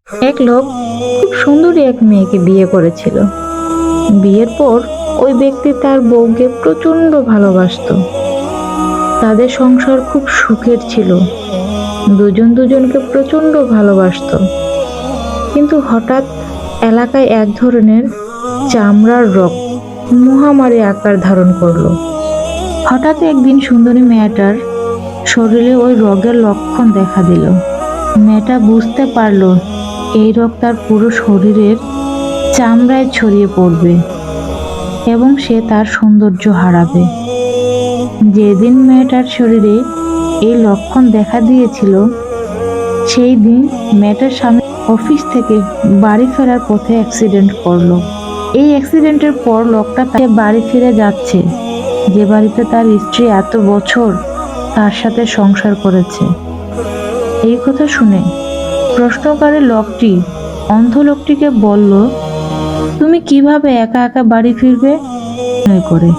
এক লোক খুব সুন্দরী এক মেয়েকে বিয়ে করেছিল। বিয়ের পর ওই ব্যক্তি তার বউকে প্রচন্ড ভালোবাসতো। তাদের সংসার খুব সুখের ছিল, দুজন দুজনকে প্রচন্ড ভালোবাসতো। কিন্তু হঠাৎ এলাকায় এক ধরনের চামড়ার রোগ মহামারী আকার ধারণ করলো। হঠাৎ একদিন সুন্দরী মেয়েটার শরীরে ওই রোগের লক্ষণ দেখা দিল। মেয়েটা বুঝতে পারলো এই রোগ তার পুরো শরীরের চামড়ায় ছড়িয়ে পড়বে এবং সে তার সৌন্দর্য হারাবে। যেদিন মেয়েটার শরীরে এই লক্ষণ দেখা দিয়েছিল, সেই দিন মেয়েটার স্বামী অফিস থেকে বাড়ি ফেরার পথে অ্যাক্সিডেন্ট করলো। এই অ্যাক্সিডেন্টের পর লোকটা তাকে বাড়ি ফিরে যাচ্ছে, যে বাড়িতে তার স্ত্রী এত বছর তার সাথে সংসার করেছে। এই কথা শুনে প্রশ্নকারী লোকটি অন্ধ লোকটিকে বলল, তুমি কিভাবে একা একা বাড়ি ফিরবে? করে